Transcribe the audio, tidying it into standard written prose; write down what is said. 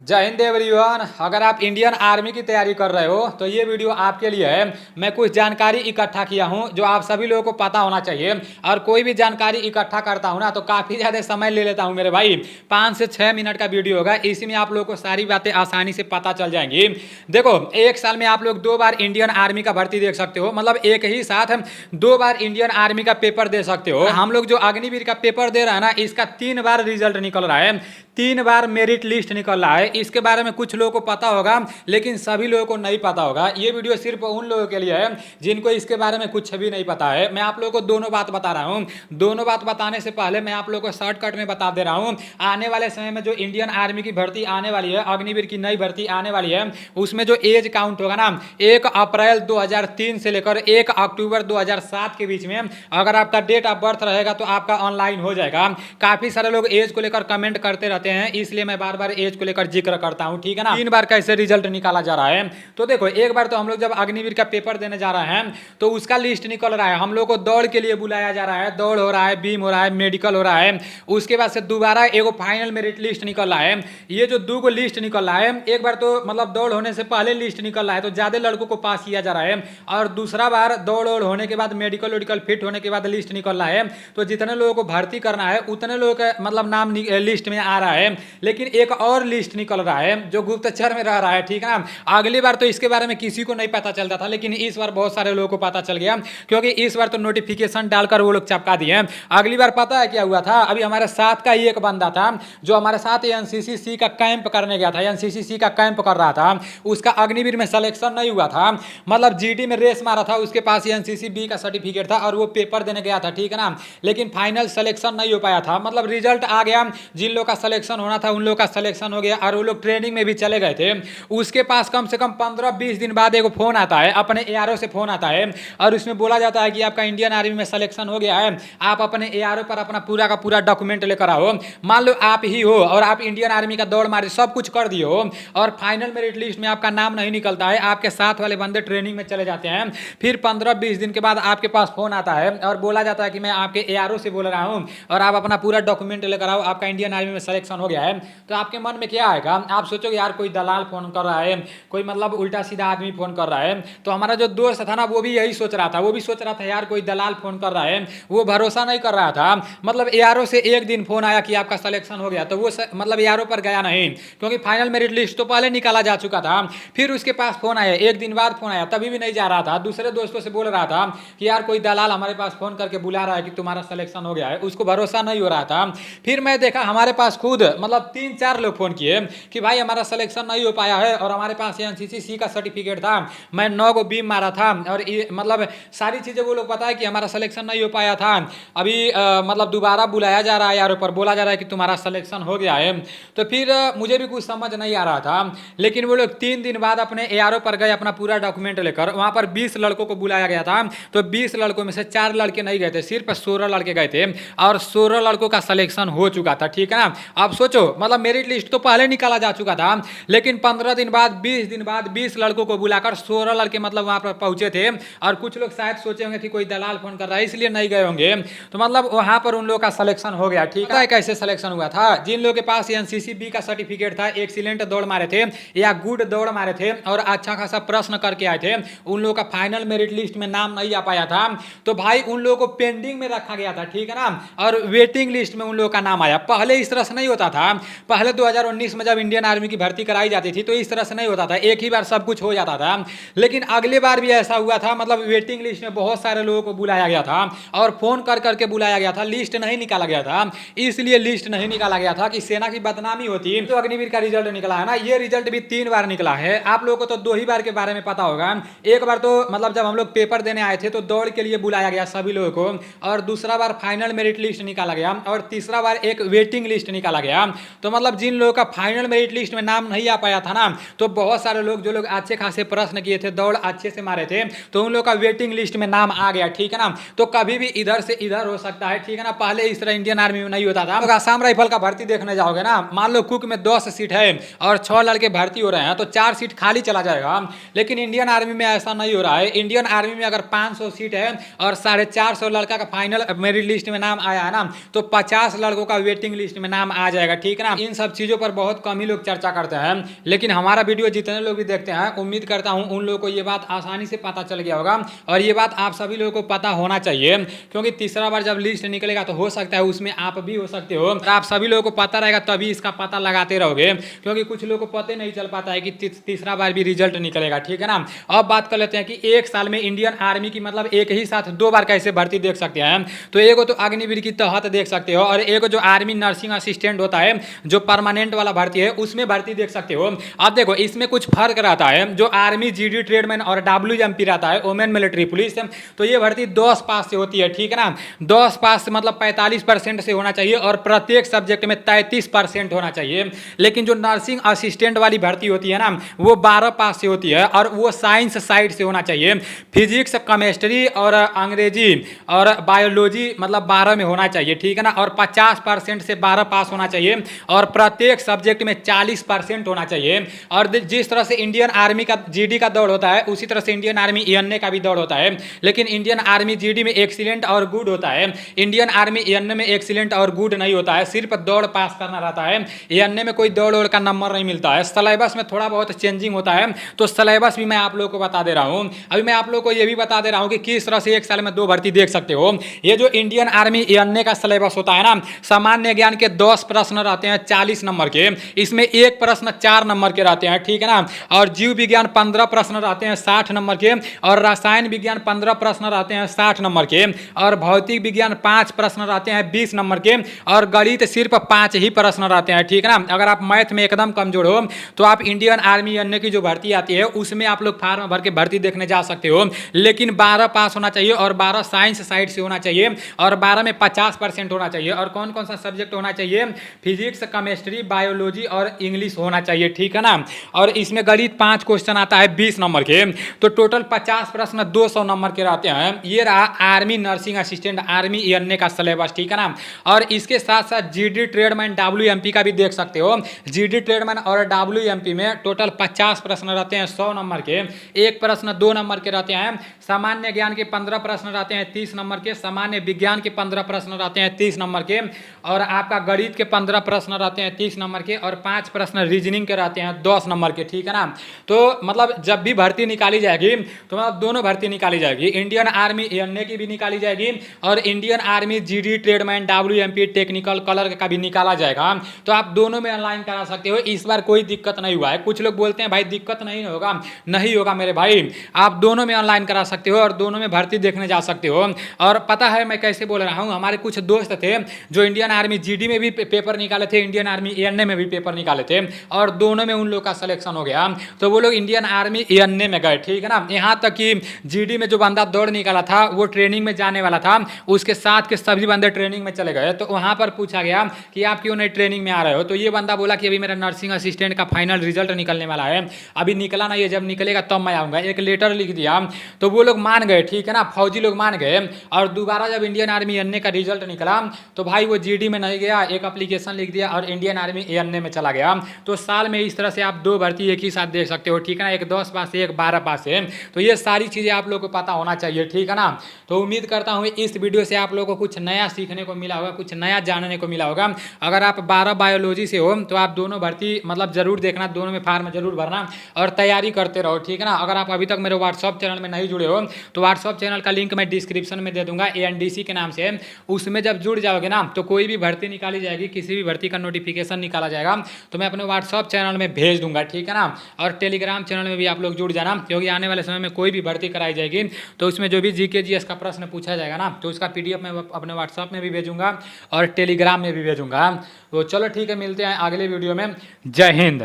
जय हिंद एवरीवन। अगर आप इंडियन आर्मी की तैयारी कर रहे हो तो ये वीडियो आपके लिए है। मैं कुछ जानकारी इकट्ठा किया हूँ जो आप सभी लोगों को पता होना चाहिए। और कोई भी जानकारी इकट्ठा करता हूँ ना तो काफ़ी ज़्यादा समय ले लेता हूँ मेरे भाई। 5 से 6 मिनट का वीडियो होगा, इसी में आप लोगों को सारी बातें आसानी से पता चल जाएंगी। देखो, एक साल में आप लोग 2 बार इंडियन आर्मी का भर्ती देख सकते हो, मतलब एक ही साथ 2 बार इंडियन आर्मी का पेपर दे सकते हो। हम लोग जो अग्निवीर का पेपर दे रहे हैं ना, इसका 3 बार रिजल्ट निकल रहा है, 3 बार मेरिट लिस्ट निकल रहा है। इसके बारे में कुछ लोगों को पता होगा लेकिन सभी लोगों को नहीं पता होगा। ये वीडियो सिर्फ उन लोगों के लिए है जिनको इसके बारे में कुछ भी नहीं पता है। मैं आप लोगों को दोनों बात बता रहा हूँ। दोनों बात बताने से पहले मैं आप लोगों को शॉर्टकट में बता दे रहा हूँ, आने वाले समय में जो इंडियन आर्मी की भर्ती आने वाली है, अग्निवीर की नई भर्ती आने वाली है, उसमें जो एज काउंट होगा ना, 1 अप्रैल 2003 से लेकर 1 अक्टूबर 2007 के बीच में अगर आपका डेट ऑफ बर्थ रहेगा तो आपका ऑनलाइन हो जाएगा। काफी सारे लोग एज को लेकर कमेंट करते रहते हैं, इसलिए मैं बार बार एज को लेकर जिक्र करता हूं, ठीक है ना। 3 बार कैसे रिजल्ट निकाला जा रहा है, तो देखो, एक बार तो हम लोग जब अग्निवीर का पेपर देने जा रहे हैं तो उसका लिस्ट निकल रहा है। हम लोग को दौड़ के लिए बुलाया जा रहा है, दौड़ हो रहा है, बीम हो रहा है, मेडिकल हो रहा है। उसके बाद से दोबारा एगो फाइनल मेरिट लिस्ट निकल रहा है। ये जो 2 लिस्ट निकल रहा है, एक बार तो मतलब दौड़ होने से पहले लिस्ट निकल रहा है तो ज्यादा लड़कों को पास किया जा रहा है, और दूसरा बार दौड़ होने के बाद मेडिकल वेडिकल फिट होने के बाद लिस्ट निकल रहा है। तो जितने लोगों को भर्ती करना है उतने लोगों का मतलब नाम लिस्ट में आ रहा है। लेकिन एक और लिस्ट निकल रहा है जो गुप्तचर में रह रहा है, ठीक है ना। अगली बार तो इसके बारे में किसी को नहीं पता चलता था, लेकिन इस बार बहुत सारे लोगों को पता चल गया, क्योंकि इस बार तो नोटिफिकेशन डालकर वो लोग चिपका दिए। अगली बार पता है क्या हुआ था, अभी हमारे साथ का ही एक बंदा था जो हमारे साथ एनसीसी का कैंप करने गया था, एनसीसी का कैंप कर रहा था। उसका अग्निवीर में सिलेक्शन नहीं हुआ था, मतलब जीडी में रेस मारा था, उसके पास एनसीसी बी का सर्टिफिकेट था और वो पेपर देने गया था, ठीक है ना। लेकिन फाइनल सिलेक्शन नहीं हो पाया था, मतलब रिजल्ट आ गया, जिन लोग का सिलेक्शन होना था उन लोग का सिलेक्शन हो गया और वो लोग ट्रेनिंग में भी चले गए थे। उसके पास कम से कम 15-20 दिन बाद एक फोन आता है, अपने एआरओ से फोन आता है और उसमें बोला जाता है कि आपका इंडियन आर्मी में सिलेक्शन हो गया है, आप अपने एआरओ पर अपना पूरा का पूरा डॉक्यूमेंट लेकर आओ। मान लो आप ही हो और आप इंडियन आर्मी का दौड़ मारे, सब कुछ कर दिए हो और फाइनल मेरिट लिस्ट में आपका नाम नहीं निकलता है, आपके साथ वाले बंदे ट्रेनिंग में चले जाते हैं। फिर 15-20 दिन के बाद आपके पास फोन आता है और बोला जाता है कि मैं आपके एआरओ से बोल रहा हूं और आप अपना पूरा डॉक्यूमेंट लेकर आओ, आपका इंडियन आर्मी में सिलेक्शन हो गया है। तो आपके मन में क्या आएगा, आप सोचोगे यार कोई दलाल फोन कर रहा है, कोई मतलब उल्टा सीधा आदमी फोन कर रहा है। तो हमारा जो दोस्त था ना वो भी यही सोच रहा था, वो भी सोच रहा था यार कोई दलाल फोन कर रहा है, वो भरोसा नहीं कर रहा था। मतलब एआरओ से एक दिन फोन आया कि आपका सिलेक्शन हो गया, तो वो मतलब एआरओ पर गया नहीं, क्योंकि फाइनल मेरिट लिस्ट तो पहले निकाला जा चुका था। फिर उसके पास फोन आया, एक दिन बाद फोन आया, तभी भी नहीं जा रहा था। दूसरे दोस्तों से बोल रहा था कि यार कोई दलाल हमारे पास फोन करके बुला रहा है कि तुम्हारा सिलेक्शन हो गया है, उसको भरोसा नहीं हो रहा था। फिर मैं देखा हमारे पास खुद मतलब 3-4 लोग फोन किए कि भाई हमारा सिलेक्शन नहीं हो पाया है और हमारे पास एनसीसी का सर्टिफिकेट था, मैं 9 गो बीम मारा था और मतलब सारी चीजें वो लोग पता है कि हमारा सिलेक्शन नहीं हो पाया था। अभी मतलब दोबारा बुलाया जा रहा है यार, ऊपर बोला जा रहा है कि तुम्हारा सिलेक्शन हो गया है। तो फिर मुझे भी कुछ समझ नहीं आ रहा था, लेकिन वो लोग 3 दिन बाद अपने एआरओ पर गए अपना पूरा डॉक्यूमेंट लेकर। वहां पर 20 लड़कों को बुलाया गया था, तो 20 लड़कों में से 4 लड़के नहीं गए थे, सिर्फ 16 लड़के गए थे और 16 लड़कों का सिलेक्शन हो चुका था, ठीक है ना। अब सोचो, मतलब मेरिट लिस्ट तो पहले निकाला जा चुका था, लेकिन 15 दिन बाद 20 दिन बाद 20 लड़कों को बुलाकर 16 लड़के मतलब वहां पर पहुंचे थे। और कुछ लोग शायद सोचे होंगे कि कोई दलाल फोन कर रहा है इसलिए नहीं गए होंगे, तो मतलब वहां पर उन लोगों का सिलेक्शन हो गया, ठीक है। कैसे सिलेक्शन हुआ था, जिन लोगों के पास एनसीसी बी का सर्टिफिकेट था, एक्सीलेंट दौड़ मारे थे या गुड दौड़ मारे थे और अच्छा खासा प्रश्न करके आए थे, उन लोगों का फाइनल मेरिट लिस्ट में नाम नहीं आ पाया था, तो भाई उन लोगों को पेंडिंग में रखा गया था, ठीक है ना। और वेटिंग लिस्ट में उन लोगों का नाम आया। पहले इस तरह से नहीं होता था, पहले 2019 में जब इंडियन आर्मी की भर्ती कराई जाती थी तो इस तरह से नहीं होता था, एक ही बार सब कुछ हो जाता था। लेकिन अगले बार भी ऐसा हुआ था, मतलब वेटिंग लिस्ट में बहुत सारे लोगों को बुलाया गया था और फोन कर करके बुलाया गया था, लिस्ट नहीं निकाला गया था। इसलिए लिस्ट नहीं निकाला गया था कि सेना की बदनामी होती। तो अग्निवीर का रिजल्ट निकला है ना, ये रिजल्ट भी 3 बार निकला है। आप लोगों को तो 2 ही बार के बारे में पता होगा। एक बार तो मतलब जब हम लोग पेपर देने आए थे तो दौड़ के लिए बुलाया गया सभी लोगों को, और दूसरा बार फाइनल मेरिट लिस्ट निकाला गया, और तीसरा बार एक वेटिंग लिस्ट निकाला गया। तो मतलब जिन लोगों का फाइनल मेरिट लिस्ट में नाम नहीं आ पाया था ना, तो बहुत सारे लोग जो लोग अच्छे खासे प्रश्न किए थे, दौड़ अच्छे से मारे थे, तो उन लोगों का वेटिंग लिस्ट में नाम आ गया, ठीक है ना। तो कभी भी इधर से इधर हो सकता है, ठीक है ना। पहले इस तरह इंडियन आर्मी में नहीं होता था। तो आसाम राइफल का भर्ती देखने जाओगे ना, मान लो कुक में 10 सीट है और 6 लड़के भर्ती हो रहे हैं, तो 4 सीट खाली चला जाएगा। लेकिन इंडियन आर्मी में ऐसा नहीं हो रहा है। इंडियन आर्मी में अगर 500 सीट है और 450 लड़का का फाइनल मेरिट लिस्ट में नाम आया है ना, तो 50 लड़कों का वेटिंग लिस्ट में नाम आ जाएगा, ठीक है ना। इन सब चीज़ों पर बहुत कम ही लोग चर्चा करते हैं, लेकिन हमारा वीडियो जितने लोग भी देखते हैं, उम्मीद करता हूँ उन लोगों को ये बात आसानी से पता चल गया होगा, और ये बात आप सभी लोगों को पता होना चाहिए, क्योंकि तीसरा बार जब लिस्ट निकलेगा तो हो सकता है उसमें आप भी हो सकते हो। आप सभी लोगों को पता रहेगा तभी इसका पता लगाते रहोगे, क्योंकि कुछ लोगों को पता नहीं चल पाता है कि तीसरा बार भी रिजल्ट निकलेगा, ठीक है ना। अब बात कर लेते हैं कि एक साल में इंडियन आर्मी की मतलब एक ही साथ 2 बार कैसे भर्ती देख सकते हैं। तो एगो तो अग्निवीर की तहत देख सकते हो, और एगो जो आर्मी नर्सिंग असिस्टेंट होता है जो परमानेंट वाला भर्ती है उसमें भर्ती देख सकते हो। अब देखो इसमें कुछ फर्क रहता है, जो आर्मी जीडी ट्रेडमैन और WMP रहता है वुमेन मिलिट्री पुलिस, तो ये भर्ती 10 पास से होती है, ठीक है ना। 10 पास से मतलब 45% से होना चाहिए, और प्रत्येक सब्जेक्ट में 33% होना चाहिए। लेकिन जो नर्सिंग असिस्टेंट वाली भर्ती होती है ना, वो 12 पास से होती है, और वो साइंस साइड से होना चाहिए। फिजिक्स, केमिस्ट्री और अंग्रेजी और बायोलॉजी मतलब 12 में होना चाहिए, ठीक है ना। और 50% से 12 पास होना चाहिए, और प्रत्येक सब्जेक्ट में 40% होना चाहिए। और जिस तरह से इंडियन आर्मी का जीडी का दौड़ होता है, उसी तरह से इंडियन आर्मी एएनए का भी दौड़ होता है, लेकिन इंडियन आर्मी जीडी में एक्सीलेंट और गुड होता है, इंडियन आर्मी एएनए में एक्सीलेंट और गुड नहीं होता है, सिर्फ दौड़ पास करना रहता है। एएनए में कोई दौड़ का नंबर नहीं मिलता है। सिलेबस में थोड़ा बहुत चेंजिंग होता है, तो सिलेबस भी मैं आप लोगों को बता दे रहा हूं। अभी मैं आप लोगों को यह भी बता दे रहा हूं कि किस तरह से एक साल में 2 भर्ती देख सकते हो। ये जो इंडियन आर्मी एएनए का सिलेबस होता है ना, सामान्य ज्ञान के 10 प्रश्न रहते हैं 40 नंबर के, इसमें एक प्रश्न 4 नंबर के रहते हैं, ठीक है ना। और जीव विज्ञान 15 प्रश्न रहते हैं 60 नंबर के, और रसायन विज्ञान 15 प्रश्न रहते हैं 60 नंबर के, और भौतिक विज्ञान 5 प्रश्न रहते हैं 20 नंबर के, और गणित सिर्फ 5 ही प्रश्न रहते हैं, ठीक है ना। अगर आप मैथ में एकदम कमजोर हो तो आप इंडियन आर्मी एएनए की जो भर्ती आती है उसमें आप लोग फार्म भर के भर्ती देखने जा सकते हो, लेकिन 12 पास होना चाहिए, और 12 साइंस साइड से होना चाहिए, और 12 में 50% होना चाहिए। और कौन कौन सा सब्जेक्ट होना चाहिए? फिजिक्स, केमिस्ट्री, बायोलॉजी और इंग्लिश होना चाहिए, ठीक है ना। और इसमें गणित 5 क्वेश्चन आता है 20 नंबर के, तो टोटल 50 प्रश्न 200 नंबर के रहते हैं। ये रहा army nursing assistant army ANA का सिलेबस, ठीक है ना। और इसके साथ साथ जीडी ट्रेडमैन WMP का भी देख सकते हो। जीडी ट्रेडमैन और WMP में टोटल 50 प्रश्न रहते हैं 100 नंबर के, एक प्रश्न 2 नंबर के रहते हैं। सामान्य ज्ञान के 15 प्रश्न रहते हैं 30 नंबर के, सामान्य विज्ञान के 15 प्रश्न रहते हैं 30 नंबर के, और आपका गणित के 15 प्रश्न रहते हैं 30 नंबर के, और 5 प्रश्न रीजनिंग के रहते हैं 10 नंबर के, ठीक है ना। तो मतलब जब भी भर्ती निकाली जाएगी तो मतलब दोनों भर्ती निकाली जाएगी, इंडियन आर्मी एएनए की भी निकाली जाएगी, और Indian army GD tradesman WMP technical clerk का भी निकाला जाएगा। तो आप दोनों में ऑनलाइन करा सकते हो, इस बार कोई दिक्कत नहीं हुआ है। कुछ लोग बोलते हैं भाई दिक्कत नहीं होगा, नहीं होगा मेरे भाई, आप दोनों में ऑनलाइन करा सकते हो, और दोनों में भर्ती देखने जा सकते हो। और पता है मैं कैसे बोल रहा हूँ, हमारे कुछ दोस्त थे जो इंडियन आर्मी जीडी में भी पेपर निकाले थे, इंडियन आर्मी एएनए में भी पेपर निकाले थे, और दोनों में उन लोग का सिलेक्शन हो गया, तो वो लोग इंडियन आर्मी एएनए में गए, ठीक है ना। यहाँ तक कि जीडी में जो बंदा दौड़ निकाला था वो ट्रेनिंग में जाने वाला था, उसके साथ के सभी बंदे ट्रेनिंग में चले गए, तो वहाँ पर पूछा गया कि आप क्यों नहीं ट्रेनिंग में आ रहे हो, तो ये बंदा बोला कि अभी मेरा नर्सिंग असिस्टेंट का फाइनल रिजल्ट निकलने वाला है, अभी निकला नहीं है, जब निकलेगा तब मैं आऊँगा। एक लेटर लिख दिया, तो वो लोग मान गए, ठीक है ना, फौजी लोग मान गए। और दोबारा जब इंडियन आर्मी एएनए का रिजल्ट निकला तो भाई वो जीडी में नहीं गया, एक एप्लीकेशन लिख दिया और इंडियन आर्मी एएनए में चला गया। तो साल में इस तरह से आप 2 भर्ती एक ही साथ देख सकते हो, ठीक है ना, एक 10 पास से एक 12 पास से। तो ये सारी चीज़ें आप लोगों को पता होना चाहिए, ठीक है ना। तो उम्मीद करता हूँ इस वीडियो से आप लोगों को कुछ नया सीखने को मिला होगा, कुछ नया जानने को मिला होगा। अगर आप 12 बायोलॉजी से हो तो आप दोनों भर्ती मतलब जरूर देखना, दोनों में फार्म जरूर भरना और तैयारी करते रहो, ठीक है ना। अगर आप अभी तक मेरे व्हाट्सअप चैनल में नहीं जुड़े हो तो व्हाट्सअप चैनल का लिंक मैं डिस्क्रिप्शन में दे दूंगा, ANDC के नाम से। उसमें जब जुड़ जाओगे ना तो कोई भी भर्ती निकाली जाएगी, किसी भी भर्ती का नोटिफिकेशन निकाला जाएगा तो मैं अपने व्हाट्सअप चैनल में भेज दूंगा, ठीक है ना। और टेलीग्राम चैनल में भी आप लोग जुड़ जाना, क्योंकि आने वाले समय में कोई भी भर्ती कराई जाएगी तो उसमें जो भी GK GS का प्रश्न पूछा जाएगा ना तो उसका PDF मैं अपने व्हाट्सअप में भी भेजूंगा और टेलीग्राम में भी भेजूंगा। तो चलो ठीक है, मिलते हैं अगले वीडियो में। जय हिंद।